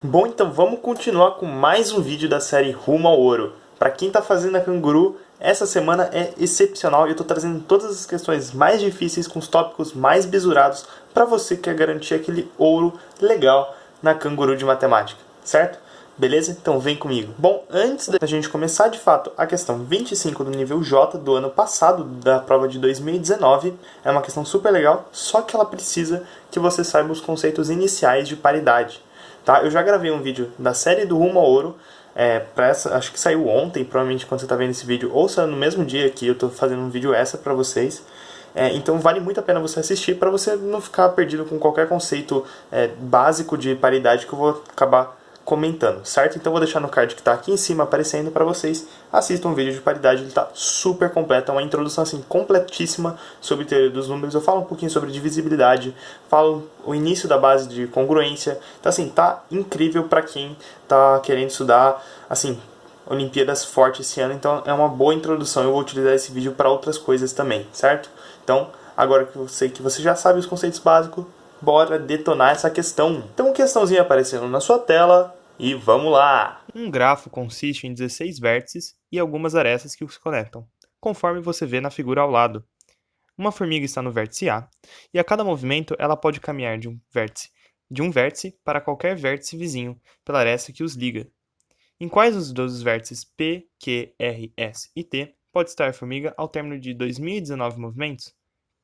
Bom, então vamos continuar com mais um vídeo da série Rumo ao Ouro. Para quem está fazendo a Canguru, essa semana é excepcional e eu estou trazendo todas as questões mais difíceis com os tópicos mais bisurados para você que quer garantir aquele ouro legal na Canguru de matemática, certo? Beleza? Então vem comigo. Bom, antes da gente começar de fato a questão 25 do nível J do ano passado, da prova de 2019, é uma questão super legal, só que ela precisa que você saiba os conceitos iniciais de paridade. Tá? Eu já gravei um vídeo da série do Rumo ao Ouro, acho que saiu ontem, provavelmente quando você está vendo esse vídeo, ou saiu no mesmo dia que eu estou fazendo um vídeo extra para vocês. Então vale muito a pena você assistir para você não ficar perdido com qualquer conceito básico de paridade que eu vou acabar comentando, certo? Então eu vou deixar no card que está aqui em cima aparecendo para vocês. Assistam um vídeo de paridade, ele está super completo, é uma introdução assim completíssima sobre teoria dos números. Eu falo um pouquinho sobre divisibilidade, falo o início da base de congruência. Então assim, tá incrível para quem tá querendo estudar, assim, Olimpíadas forte esse ano, então é uma boa introdução. Eu vou utilizar esse vídeo para outras coisas também, certo? Então, agora que eu sei que você já sabe os conceitos básicos, bora detonar essa questão. Então, questãozinha aparecendo na sua tela e vamos lá! Um grafo consiste em 16 vértices e algumas arestas que os conectam, conforme você vê na figura ao lado. Uma formiga está no vértice A, e a cada movimento ela pode caminhar de um vértice para qualquer vértice vizinho, pela aresta que os liga. Em quais dos vértices P, Q, R, S e T pode estar a formiga ao término de 2019 movimentos?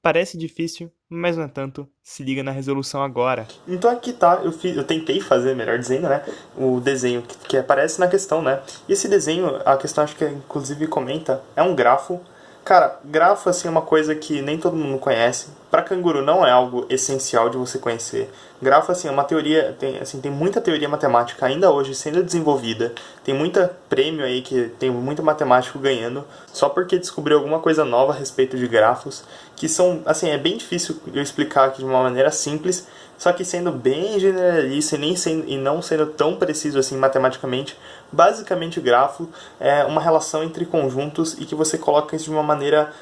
Parece difícil, mas no entanto, se liga na resolução agora. Então aqui tá, eu tentei fazer, melhor dizendo, né, o desenho que aparece na questão, né. E esse desenho, a questão acho que inclusive comenta, é um grafo. Cara, grafo assim é uma coisa que nem todo mundo conhece. Para canguru não é algo essencial de você conhecer. Grafo assim é uma teoria, tem muita teoria matemática ainda hoje sendo desenvolvida. Tem muita prêmio aí que tem muito matemático ganhando só porque descobriu alguma coisa nova a respeito de grafos, que são, assim, é bem difícil eu explicar aqui de uma maneira simples, só que sendo bem generalista e não sendo tão preciso assim matematicamente. Basicamente, o grafo é uma relação entre conjuntos e que você coloca isso de uma maneira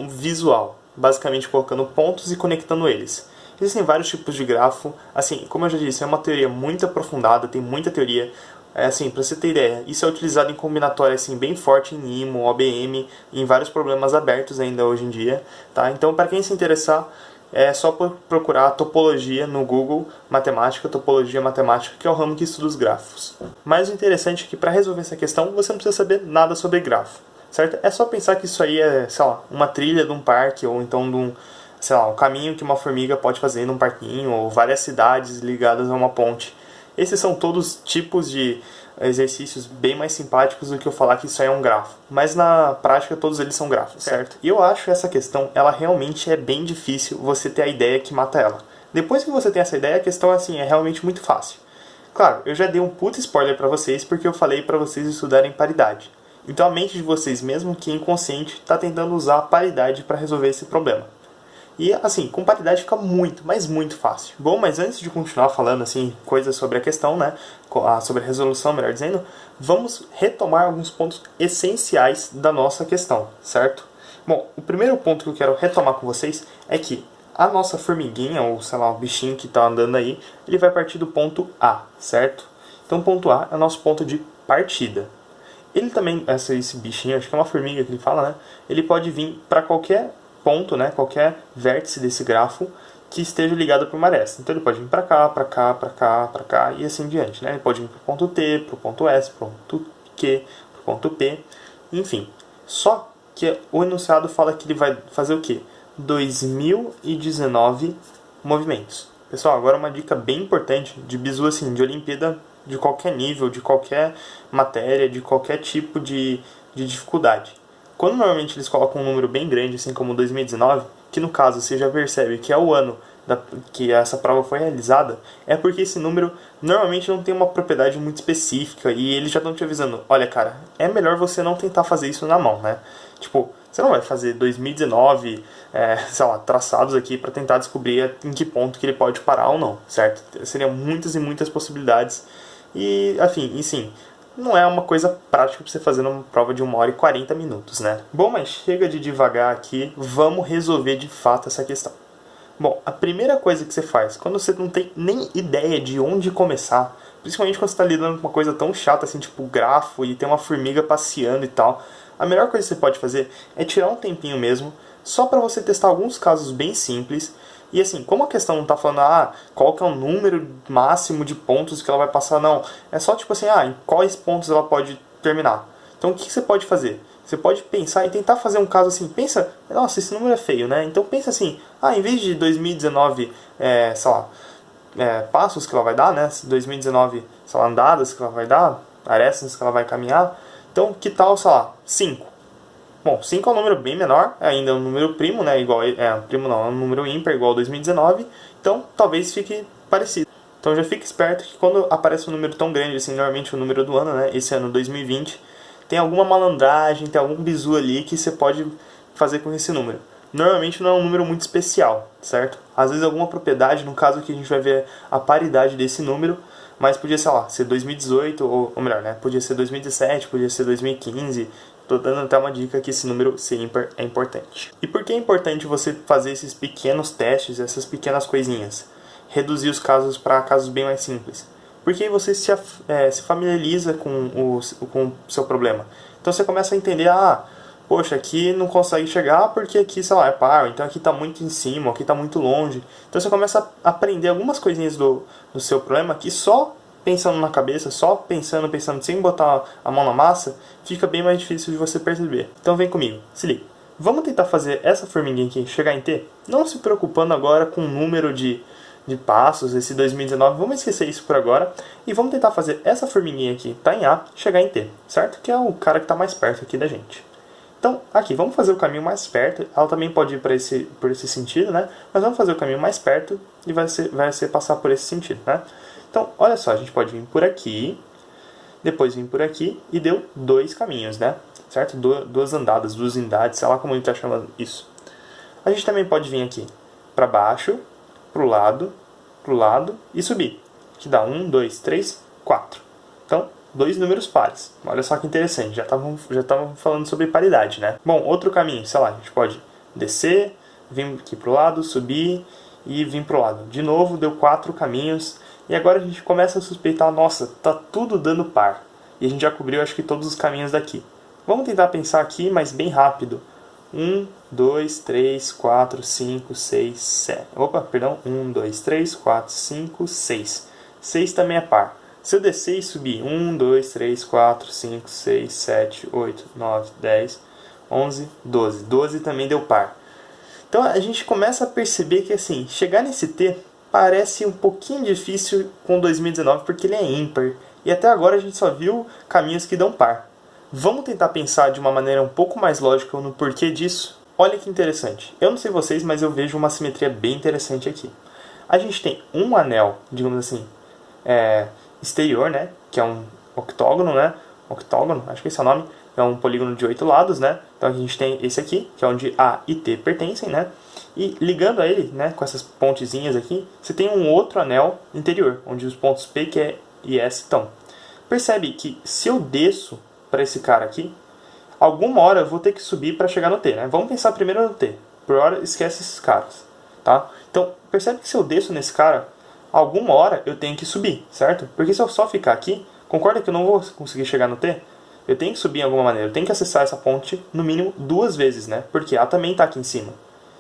visual, basicamente colocando pontos e conectando eles. Existem vários tipos de grafo, assim, como eu já disse, é uma teoria muito aprofundada, tem muita teoria. Assim, pra você ter ideia, isso é utilizado em combinatória assim, bem forte em IMO, OBM, em vários problemas abertos ainda hoje em dia. Tá? Então, para quem se interessar, é só procurar topologia no Google, topologia matemática, que é o ramo que estuda os grafos. Mas o interessante é que para resolver essa questão, você não precisa saber nada sobre grafo, certo? É só pensar que isso aí é, sei lá, uma trilha de um parque, ou então de um, sei lá, um caminho que uma formiga pode fazer num parquinho, ou várias cidades ligadas a uma ponte. Esses são todos tipos de exercícios bem mais simpáticos do que eu falar que isso aí é um grafo. Mas na prática todos eles são grafos, certo? E eu acho que essa questão, ela realmente é bem difícil você ter a ideia que mata ela. Depois que você tem essa ideia, a questão assim, é realmente muito fácil. Claro, eu já dei um puta spoiler pra vocês porque eu falei pra vocês estudarem paridade. Então a mente de vocês, mesmo que inconsciente, está tentando usar a paridade para resolver esse problema. E assim, com paridade fica muito, mas muito fácil. Bom, mas antes de continuar falando assim coisas sobre a questão, né, sobre a resolução, melhor dizendo, vamos retomar alguns pontos essenciais da nossa questão, certo? Bom, o primeiro ponto que eu quero retomar com vocês é que a nossa formiguinha, ou sei lá, o bichinho que está andando aí, ele vai partir do ponto A, certo? Então o ponto A é o nosso ponto de partida. Ele também, esse bichinho, acho que é uma formiga que ele fala, né? Ele pode vir para qualquer ponto, né, qualquer vértice desse grafo que esteja ligado para uma aresta. Então ele pode vir para cá, para cá, para cá, para cá e assim diante. Né? Ele pode vir para o ponto T, para o ponto S, para o ponto Q, para o ponto P, enfim. Só que o enunciado fala que ele vai fazer o quê? 2019 movimentos. Pessoal, agora uma dica bem importante de bizu, assim, de Olimpíada de qualquer nível, de qualquer matéria, de qualquer tipo de dificuldade. Quando normalmente eles colocam um número bem grande, assim como 2019, que no caso você já percebe que é o ano que essa prova foi realizada, é porque esse número normalmente não tem uma propriedade muito específica e eles já estão te avisando, olha cara, é melhor você não tentar fazer isso na mão, né? Tipo, você não vai fazer 2019, sei lá, traçados aqui para tentar descobrir em que ponto que ele pode parar ou não, certo? Seriam muitas e muitas possibilidades e, enfim, e sim, não é uma coisa prática para você fazer numa prova de 1 hora e 40 minutos, né? Bom, mas chega de devagar aqui, vamos resolver de fato essa questão. Bom, a primeira coisa que você faz, quando você não tem nem ideia de onde começar, Principalmente quando você está lidando com uma coisa tão chata assim, tipo grafo, e tem uma formiga passeando e tal. A melhor coisa que você pode fazer é tirar um tempinho mesmo, só para você testar alguns casos bem simples. E assim, como a questão não está falando, qual que é o número máximo de pontos que ela vai passar, não. É só tipo assim, em quais pontos ela pode terminar. Então o que você pode fazer? Você pode pensar e tentar fazer um caso assim, pensa, nossa, esse número é feio, né? Então pensa assim, em vez de 2019, sei lá, passos que ela vai dar, né? 2019, sei lá, andadas que ela vai dar, arestas que ela vai caminhar, então que tal, sei lá, 5? Bom, 5 é um número bem menor, ainda é um número primo, né? Primo não, é um número ímpar igual ao 2019, então talvez fique parecido. Então já fique esperto que quando aparece um número tão grande, assim, normalmente o número do ano, né? Esse ano 2020, tem alguma malandragem, tem algum bizu ali que você pode fazer com esse número. Normalmente não é um número muito especial, certo? Às vezes alguma propriedade, no caso aqui a gente vai ver a paridade desse número, mas podia, sei lá, ser 2018, ou melhor, né? Podia ser 2017, podia ser 2015. Tô dando até uma dica que esse número ser ímpar é importante. E por que é importante você fazer esses pequenos testes, essas pequenas coisinhas? Reduzir os casos para casos bem mais simples. Porque aí você se familiariza com o seu problema. Então você começa a entender, poxa, aqui não consegue chegar porque aqui, sei lá, é par, então aqui está muito em cima, aqui está muito longe. Então você começa a aprender algumas coisinhas do seu problema que só pensando na cabeça, só pensando, sem botar a mão na massa, fica bem mais difícil de você perceber. Então vem comigo, se liga. Vamos tentar fazer essa formiguinha aqui chegar em T, não se preocupando agora com o número de passos, esse 2019, vamos esquecer isso por agora, e vamos tentar fazer essa formiguinha aqui, tá em A, chegar em T, certo? Que é o cara que está mais perto aqui da gente. Então, aqui, vamos fazer o caminho mais perto, ela também pode ir por esse sentido, né? Mas vamos fazer o caminho mais perto e vai ser passar por esse sentido, né? Então, olha só, a gente pode vir por aqui, depois vir por aqui, e deu 2 caminhos, né? Certo? 2 andadas, 2 unidades, sei lá como a gente está chamando isso. A gente também pode vir aqui para baixo, pro lado e subir, que dá 1, 2, 3, 4. Então, 2 números pares. Olha só que interessante, já estavam falando sobre paridade, né? Bom, outro caminho, sei lá, a gente pode descer, vir aqui pro lado, subir e vir pro lado. De novo, deu 4 caminhos. E agora a gente começa a suspeitar, nossa, tá tudo dando par. E a gente já cobriu, acho que, todos os caminhos daqui. Vamos tentar pensar aqui, mas bem rápido. 1, 2, 3, 4, 5, 6, 7. Opa, perdão. 1, 2, 3, 4, 5, 6. 6 também é par. Se eu descer e subir, 1, 2, 3, 4, 5, 6, 7, 8, 9, 10, 11, 12. 12 também deu par. Então a gente começa a perceber que assim, chegar nesse T parece um pouquinho difícil com 2019 porque ele é ímpar. E até agora a gente só viu caminhos que dão par. Vamos tentar pensar de uma maneira um pouco mais lógica no porquê disso? Olha que interessante. Eu não sei vocês, mas eu vejo uma simetria bem interessante aqui. A gente tem um anel, digamos assim, exterior, né? Que é um octógono, né? Octógono, acho que esse é o nome. É um polígono de 8 lados, né? Então a gente tem esse aqui, que é onde A e T pertencem, né? E ligando a ele, né, com essas pontezinhas aqui, você tem um outro anel interior, onde os pontos P, Q e S estão. Percebe que se eu desço para esse cara aqui, alguma hora eu vou ter que subir para chegar no T, né? Vamos pensar primeiro no T. Por hora, esquece esses caras, tá? Então, percebe que se eu desço nesse cara, alguma hora eu tenho que subir, certo? Porque se eu só ficar aqui, concorda que eu não vou conseguir chegar no T? Eu tenho que subir em alguma maneira, eu tenho que acessar essa ponte no mínimo 2 vezes, né? Porque A também está aqui em cima.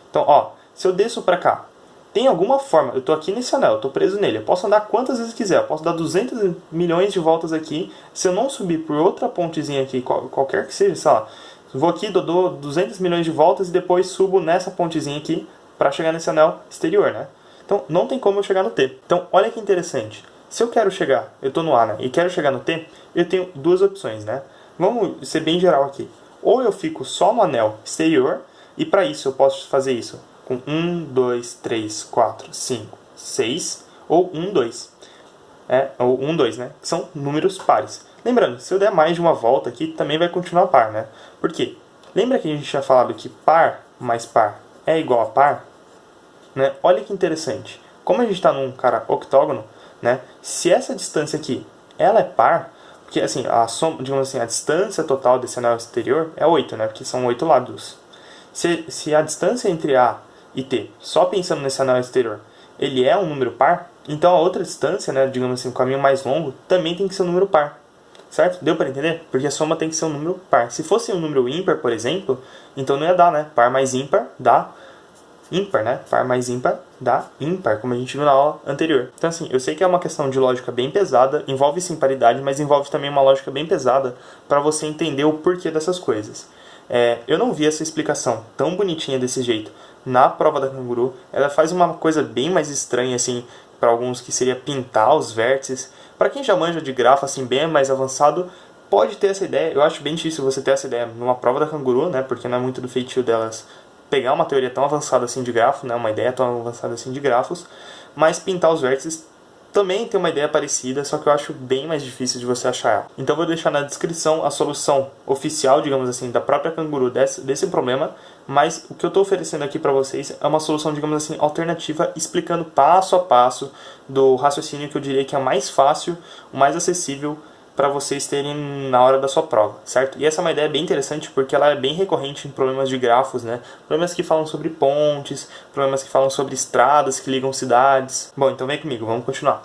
Então, ó, se eu desço pra cá, tem alguma forma, eu tô aqui nesse anel, eu tô preso nele, eu posso andar quantas vezes quiser, eu posso dar 200 milhões de voltas aqui, se eu não subir por outra pontezinha aqui, qualquer que seja, sei lá, vou aqui, dou 200 milhões de voltas e depois subo nessa pontezinha aqui pra chegar nesse anel exterior, né? Então, não tem como eu chegar no T. Então, olha que interessante, se eu quero chegar, eu tô no A, né, e quero chegar no T, eu tenho 2 opções, né? Vamos ser bem geral aqui. Ou eu fico só no anel exterior, e para isso eu posso fazer isso com 1, 2, 3, 4, 5, 6, ou 1, 2. Ou 1, 2, né? Que são números pares. Lembrando, se eu der mais de uma volta aqui, também vai continuar par, né? Por quê? Lembra que a gente tinha falado que par mais par é igual a par? Né? Olha que interessante. Como a gente está num cara octógono, né? Se essa distância aqui, ela é par, porque assim, a soma, digamos assim, a distância total desse anel exterior é 8, né? Porque são 8 lados. Se a distância entre A e T, só pensando nesse anel exterior, ele é um número par, então a outra distância, né, digamos assim, o caminho mais longo, também tem que ser um número par. Certo? Deu para entender? Porque a soma tem que ser um número par. Se fosse um número ímpar, por exemplo, então não ia dar, né? Par mais ímpar dá ímpar, né? Par mais ímpar dá ímpar, como a gente viu na aula anterior. Então assim, eu sei que é uma questão de lógica bem pesada, envolve sim paridade, mas envolve também uma lógica bem pesada para você entender o porquê dessas coisas. Eu não vi essa explicação tão bonitinha desse jeito na prova da Canguru. Ela faz uma coisa bem mais estranha, assim, para alguns, que seria pintar os vértices. Para quem já manja de grafo, assim, bem mais avançado, pode ter essa ideia. Eu acho bem difícil você ter essa ideia numa prova da Canguru, né? Porque não é muito do feitio delas pegar uma teoria tão avançada assim de grafo, né? Uma ideia tão avançada assim de grafos. Mas pintar os vértices também tem uma ideia parecida, só que eu acho bem mais difícil de você achar ela. Então eu vou deixar na descrição a solução oficial, digamos assim, da própria Canguru desse problema, mas o que eu estou oferecendo aqui para vocês é uma solução, digamos assim, alternativa, explicando passo a passo do raciocínio que eu diria que é mais fácil, o mais acessível para vocês terem na hora da sua prova, certo? E essa é uma ideia bem interessante porque ela é bem recorrente em problemas de grafos, né? Problemas que falam sobre pontes, problemas que falam sobre estradas que ligam cidades. Bom, então vem comigo, vamos continuar.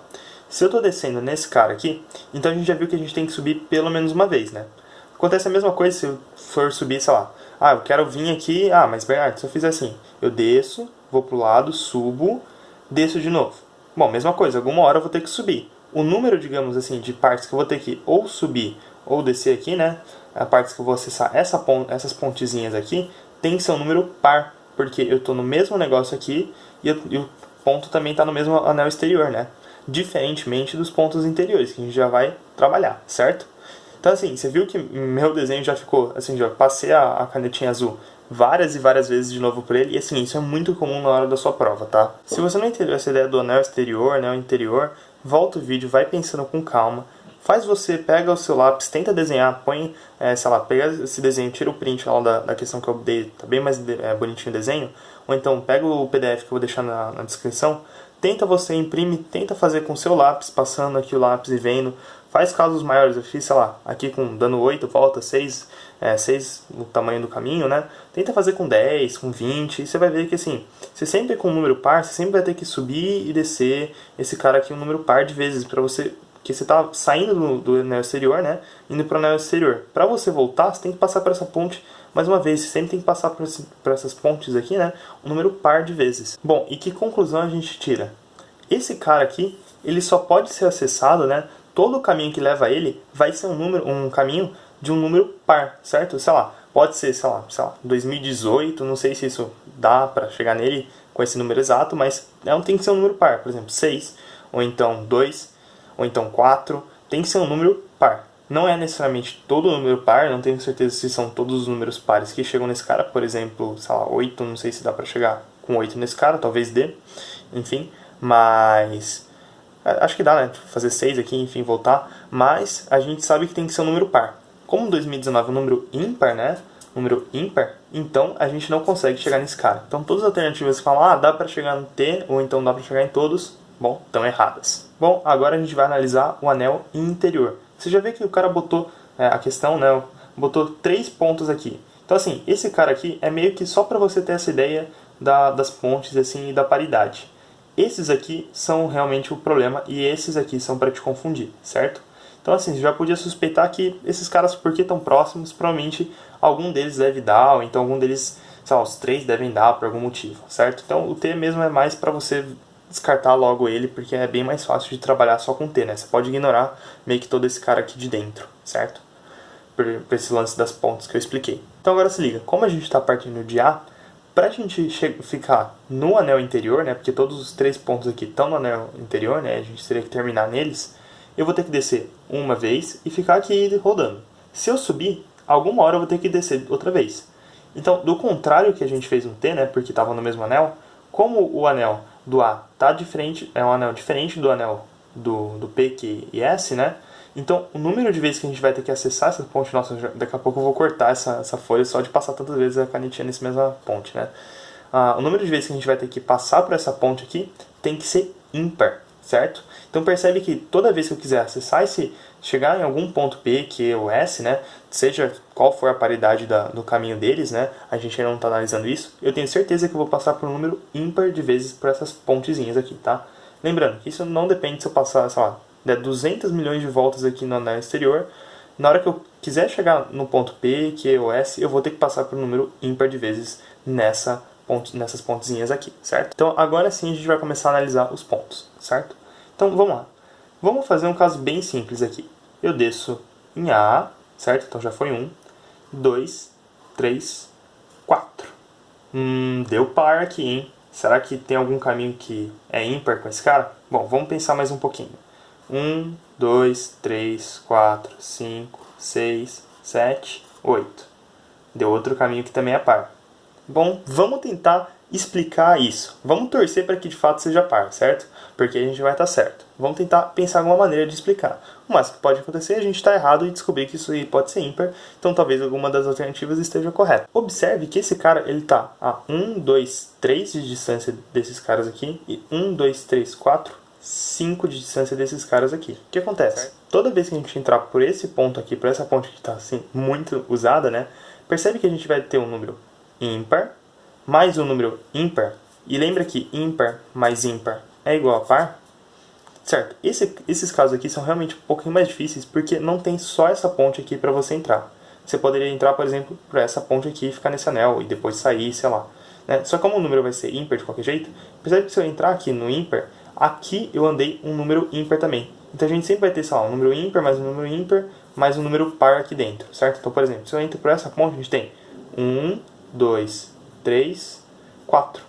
Se eu estou descendo nesse cara aqui, então a gente já viu que a gente tem que subir pelo menos uma vez, né? Acontece a mesma coisa se eu for subir, sei lá. Eu quero vir aqui, mas Bernardo, se eu fizer assim, eu desço, vou pro lado, subo, desço de novo. Bom, mesma coisa, alguma hora eu vou ter que subir. O número, digamos assim, de partes que eu vou ter que ou subir ou descer aqui, né? As partes que eu vou acessar essas pontezinhas aqui, tem que ser um número par, porque eu estou no mesmo negócio aqui e o ponto também está no mesmo anel exterior, né? Diferentemente dos pontos interiores, que a gente já vai trabalhar, certo? Então assim, você viu que meu desenho já ficou, assim, já passei a canetinha azul várias e várias vezes de novo por ele, e assim, isso é muito comum na hora da sua prova, tá? Se você não entendeu essa ideia do anel exterior, anel interior, volta o vídeo, vai pensando com calma, pega o seu lápis, tenta desenhar, põe, sei lá, pega esse desenho, tira o print lá da questão que eu dei, tá bem mais bonitinho o desenho, ou então pega o PDF que eu vou deixar na descrição, tenta você imprime, tenta fazer com o seu lápis, passando aqui o lápis e vendo, faz casos maiores, eu fiz, sei lá, aqui dando 8, volta 6, 6 no tamanho do caminho, né? Tenta fazer com 10, com 20, e você vai ver que assim, você sempre com um número par, você sempre vai ter que subir e descer esse cara aqui um número par de vezes, para você, que você tá saindo do anel exterior, né? Indo para o anel exterior. Para você voltar, você tem que passar por essa ponte mais uma vez, você sempre tem que passar por essas pontes aqui, né? Um número par de vezes. Bom, e que conclusão a gente tira? Esse cara aqui, ele só pode ser acessado, né? Todo o caminho que leva a ele vai ser um caminho de um número par, certo? Sei lá, pode ser, sei lá, 2018, não sei se isso dá para chegar nele com esse número exato, mas tem que ser um número par, por exemplo, 6, ou então 2, ou então 4, tem que ser um número par. Não é necessariamente todo número par, não tenho certeza se são todos os números pares que chegam nesse cara, por exemplo, sei lá, 8, não sei se dá para chegar com 8 nesse cara, talvez dê, enfim, mas acho que dá, né, fazer 6 aqui, enfim, voltar, mas a gente sabe que tem que ser um número par. Como 2019 é um número ímpar, né, número ímpar, então a gente não consegue chegar nesse cara. Então todas as alternativas que falam, dá para chegar no T, ou então dá para chegar em todos, bom, estão erradas. Bom, agora a gente vai analisar o anel interior. Você já vê que o cara botou a questão, né, botou 3 pontos aqui. Então assim, esse cara aqui é meio que só para você ter essa ideia das pontes assim, e da paridade. Esses aqui são realmente o problema e esses aqui são para te confundir, certo? Então assim, você já podia suspeitar que esses caras, porque estão próximos, provavelmente algum deles deve dar, ou então algum deles, sei lá, os 3 devem dar por algum motivo, certo? Então o T mesmo é mais para você descartar logo ele, porque é bem mais fácil de trabalhar só com T, né? Você pode ignorar meio que todo esse cara aqui de dentro, certo? Por esse lance das pontes que eu expliquei. Então agora se liga, como a gente está partindo de A, para a gente ficar no anel interior, né, porque todos os 3 pontos aqui estão no anel interior, né, a gente teria que terminar neles, eu vou ter que descer uma vez e ficar aqui rodando. Se eu subir, alguma hora eu vou ter que descer outra vez. Então, do contrário que a gente fez no T, né, porque estava no mesmo anel, como o anel do A tá diferente, é um anel diferente do anel do P, Q e S, né, então, o número de vezes que a gente vai ter que acessar essa ponte, nossa, daqui a pouco eu vou cortar essa folha só de passar tantas vezes a canetinha nessa mesma ponte, né? O número de vezes que a gente vai ter que passar por essa ponte aqui tem que ser ímpar. certo? Então percebe que toda vez que eu quiser acessar chegar em algum ponto P, Q ou S, né, seja qual for a paridade do caminho deles, né, a gente ainda não está analisando isso, eu tenho certeza que eu vou passar por um número ímpar de vezes por essas pontezinhas aqui, tá? Lembrando que isso não depende se eu passar, sei lá, 200 milhões de voltas aqui no anel exterior. Na hora que eu quiser chegar no ponto P, Q ou S, eu vou ter que passar por um número ímpar de vezes nessas pontezinhas aqui, certo? Então agora sim a gente vai começar a analisar os pontos, certo? Então vamos lá. Vamos fazer um caso bem simples aqui. Eu desço em A, certo? Então já foi 1, 2, 3, 4. Deu par aqui, hein? Será que tem algum caminho que é ímpar com esse cara? Bom, vamos pensar mais um pouquinho. 1, 2, 3, 4, 5, 6, 7, 8. Deu outro caminho que também é par. Bom, vamos tentar explicar isso. Vamos torcer para que de fato seja par, certo? Porque a gente vai estar certo. Vamos tentar pensar alguma maneira de explicar. O máximo que pode acontecer é a gente estar errado e descobrir que isso aí pode ser ímpar. Então talvez alguma das alternativas esteja correta. Observe que esse cara ele está a 1, 2, 3 de distância desses caras aqui. E 1, 2, 3, 4, 5 de distância desses caras aqui. O que acontece? Toda vez que a gente entrar por esse ponto aqui, por essa ponte que está assim, muito usada, né? Percebe que a gente vai ter um número ímpar mais um número ímpar. E lembra que ímpar mais ímpar é igual a par? Certo, esses casos aqui são realmente um pouquinho mais difíceis porque não tem só essa ponte aqui para você entrar. Você poderia entrar, por exemplo, por essa ponte aqui e ficar nesse anel e depois sair, sei lá. Né? Só que como o número vai ser ímpar de qualquer jeito, percebe que se eu entrar aqui no ímpar, aqui eu andei um número ímpar também. Então a gente sempre vai ter, sei lá, um número ímpar mais um número ímpar mais um número par aqui dentro, certo? Então, por exemplo, se eu entro por essa ponte, a gente tem 1, 2, 3, 4.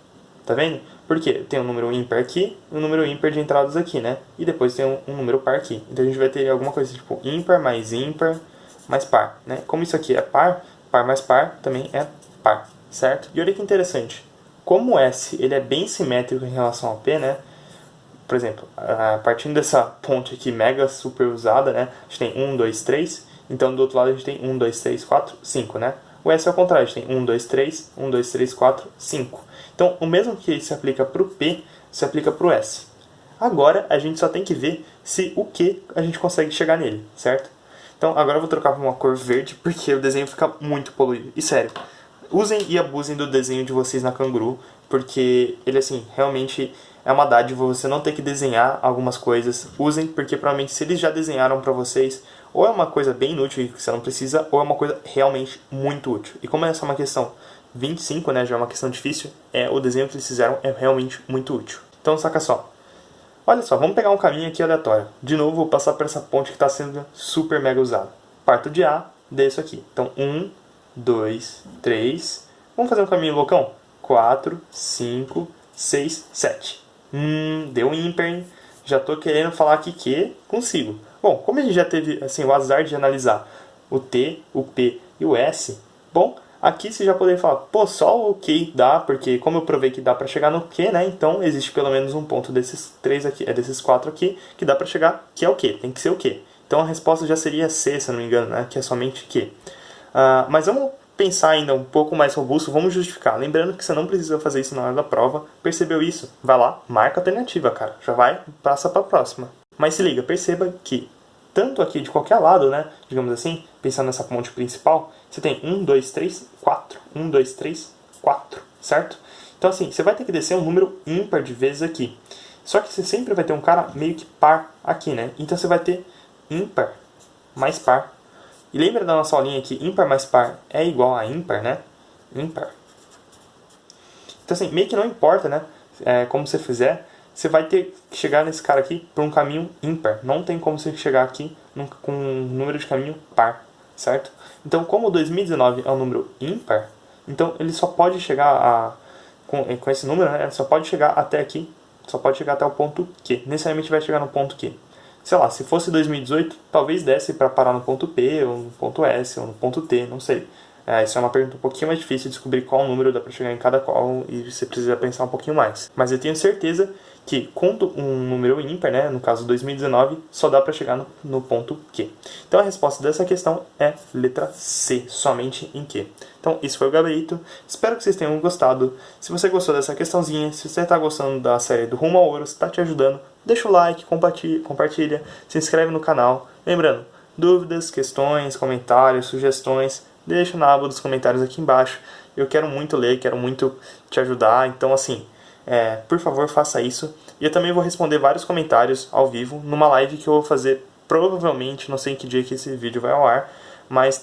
Tá vendo? Por quê? Tem um número ímpar aqui e um número ímpar de entradas aqui, né? E depois tem um número par aqui. Então a gente vai ter alguma coisa tipo ímpar mais par, né? Como isso aqui é par, par mais par também é par, certo? E olha que interessante. Como o S ele é bem simétrico em relação ao P, né? Por exemplo, partindo dessa ponte aqui mega super usada, né? A gente tem 1, 2, 3. Então do outro lado a gente tem 1, 2, 3, 4, 5, né? O S é ao contrário, a gente tem 1, 2, 3, 1, 2, 3, 4, 5. Então, o mesmo que se aplica para o P, se aplica para o S. Agora, a gente só tem que ver se o Q a gente consegue chegar nele, certo? Então, agora eu vou trocar para uma cor verde, porque o desenho fica muito poluído. E sério, usem e abusem do desenho de vocês na Canguru, porque ele, assim, realmente é uma dádiva você não ter que desenhar algumas coisas. Usem, porque provavelmente se eles já desenharam para vocês, ou é uma coisa bem inútil que você não precisa, ou é uma coisa realmente muito útil. E como essa é uma questão 25, né, já é uma questão difícil, o desenho que eles fizeram é realmente muito útil. Então saca só. Olha só, vamos pegar um caminho aqui aleatório. De novo, vou passar por essa ponte que está sendo super mega usada. Parto de A, desço aqui. Então 1, 2, 3. Vamos fazer um caminho loucão? 4, 5, 6, 7. Deu um ímpar, hein? Já tô querendo falar aqui que consigo. Bom, como a gente já teve assim, o azar de analisar o T, o P e o S, bom, aqui você já poderia falar, pô, só o Q dá, porque como eu provei que dá para chegar no Q, né, então existe pelo menos um ponto desses três aqui, desses quatro aqui, que dá para chegar, que é o Q, tem que ser o Q. Então a resposta já seria C, se eu não me engano, né, que é somente Q. Mas vamos pensar ainda um pouco mais robusto, vamos justificar. Lembrando que você não precisa fazer isso na hora da prova. Percebeu isso? Vai lá, marca a alternativa, cara. Já vai, passa para a próxima. Mas se liga, perceba que tanto aqui de qualquer lado, né, digamos assim, pensando nessa ponte principal, você tem 1, 2, 3, 4. 1, 2, 3, 4, certo? Então assim, você vai ter que descer um número ímpar de vezes aqui. Só que você sempre vai ter um cara meio que par aqui, né? Então você vai ter ímpar mais par. E lembra da nossa aulinha que ímpar mais par é igual a ímpar, né? Ímpar. Então assim, meio que não importa, né? Como você fizer, você vai ter que chegar nesse cara aqui por um caminho ímpar. Não tem como você chegar aqui com um número de caminho par, certo? Então, como 2019 é um número ímpar, então ele só pode chegar com esse número, né? Ele só pode chegar até aqui, só pode chegar até o ponto Q. Necessariamente vai chegar no ponto Q. Sei lá, se fosse 2018, talvez desse para parar no ponto P, ou no ponto S, ou no ponto T, não sei. Isso é uma pergunta um pouquinho mais difícil de descobrir qual número dá para chegar em cada qual e você precisa pensar um pouquinho mais. Mas eu tenho certeza que quando um número ímpar, né, no caso 2019, só dá para chegar no ponto Q. Então a resposta dessa questão é letra C, somente em Q. Então esse foi o gabarito, espero que vocês tenham gostado. Se você gostou dessa questãozinha, se você está gostando da série do Rumo ao Ouro, se está te ajudando, deixa o like, compartilha, se inscreve no canal. Lembrando, dúvidas, questões, comentários, sugestões, deixa na aba dos comentários aqui embaixo. Eu quero muito ler, quero muito te ajudar, então assim, por favor faça isso. E eu também vou responder vários comentários ao vivo numa live que eu vou fazer provavelmente, não sei em que dia que esse vídeo vai ao ar, mas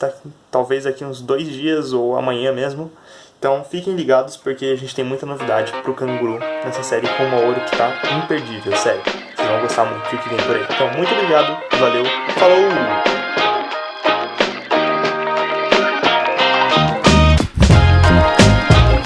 talvez daqui uns 2 dias ou amanhã mesmo. Então fiquem ligados porque a gente tem muita novidade pro Canguru nessa série Rumo ao Ouro que tá imperdível, sério. Vocês vão gostar muito do que vem por aí. Então muito obrigado, valeu, falou!